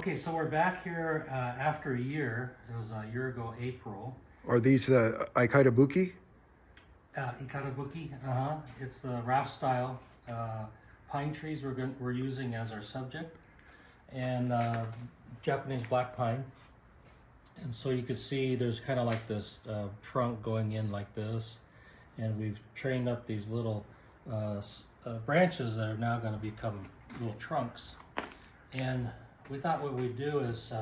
Okay, so we're back here after a year. It was a year ago, April. Are these Ikadabuki? Ikadabuki, it's the Raft style pine trees we're using as our subject, and Japanese black pine. And so you can see there's kind of like this trunk going in like this, and we've trained up these little branches that are now going to become little trunks. And we thought what we'd do is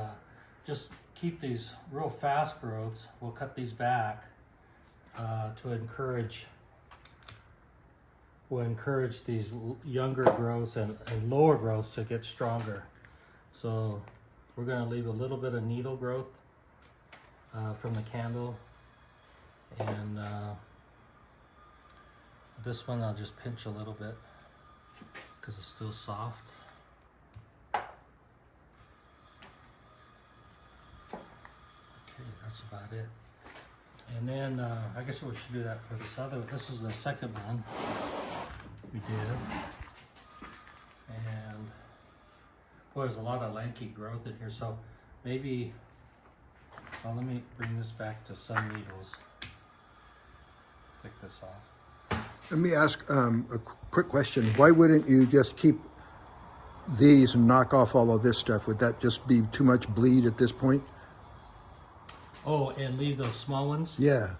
just keep these real fast growths. We'll cut these back to encourage these younger growths and lower growths to get stronger. So we're going to leave a little bit of needle growth from the candle, and this one I'll just pinch a little bit because it's still soft. Okay, that's about it. And then I guess we should do that for this other. This is the second one we did, and boy, there's a lot of lanky growth in here. So maybe, well, let me bring this back to some needles. Take this off. Let me ask a quick question. Why wouldn't you just keep these and knock off all of this stuff? Would that just be too much bleed at this point? Oh, and leave those small ones? Yeah.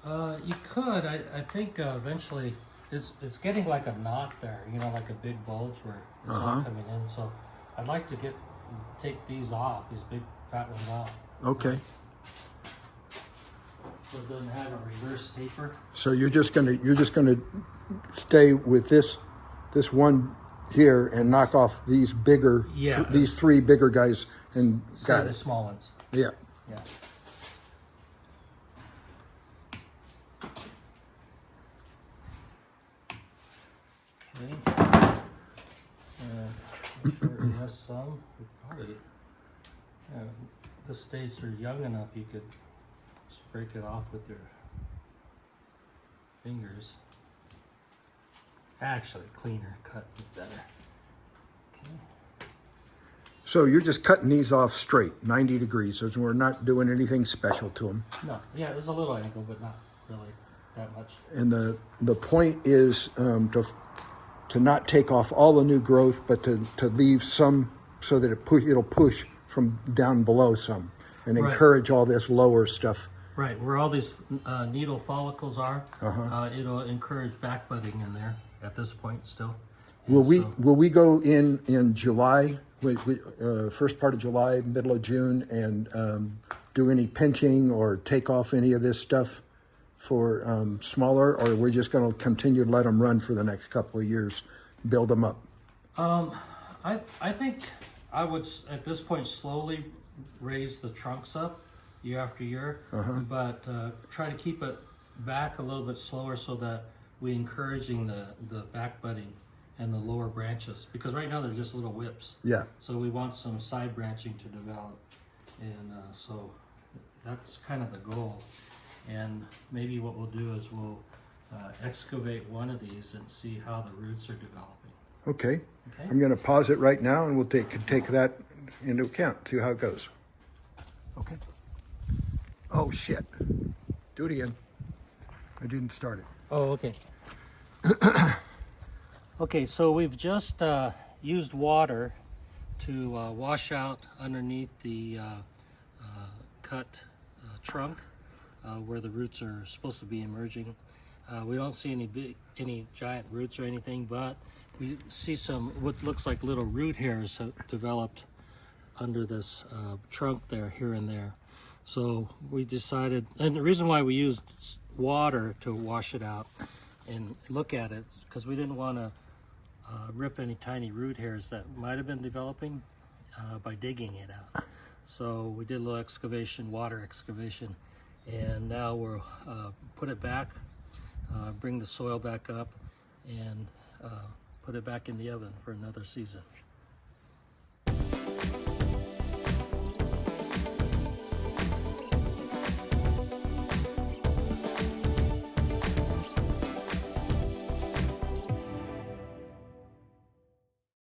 You could. I think eventually it's getting like a knot there, you know, like a big bulge where it's all coming in. So I'd like to take these off, these big fat ones off. Okay. So it doesn't have a reverse taper. So you're just gonna stay with this one here and knock off these bigger, these three bigger guys, and got the it. small ones. Yeah. Yeah. Okay. I'm sure it has some. We probably, this stage they're young enough you could just break it off with your fingers. Actually, cleaner cut is better. Okay. So you're just cutting these off straight, 90 degrees. So we're not doing anything special to them. No, yeah, there's a little angle, but not really that much. And the point is to not take off all the new growth, but to leave some so that it'll push from down below some and encourage all this lower stuff. Right, where all these needle follicles are, it'll encourage back budding in there at this point still. Will we go in July, first part of July, middle of June, and do any pinching or take off any of this stuff for smaller, or we're just going to continue to let them run for the next couple of years, build them up? I think I would at this point slowly raise the trunks up year after year, but try to keep it back a little bit slower so that we're encouraging the back budding and the lower branches, because right now they're just little whips. Yeah. So we want some side branching to develop, and so that's kind of the goal. And maybe what we'll do is we'll excavate one of these and see how the roots are developing. Okay. I'm going to pause it right now, and we'll take that into account, see how it goes. Okay. Oh, shit. Do it again. I didn't start it. Oh, okay. Okay, so we've just used water to wash out underneath the cut trunk where the roots are supposed to be emerging. We don't see any giant roots or anything, but we see some what looks like little root hairs have developed under this trunk there, here and there. So we decided, and the reason why we used water to wash it out and look at it, because we didn't want to rip any tiny root hairs that might have been developing by digging it out. So we did a little excavation, water excavation, and now we'll put it back, bring the soil back up, and put it back in the oven for another season.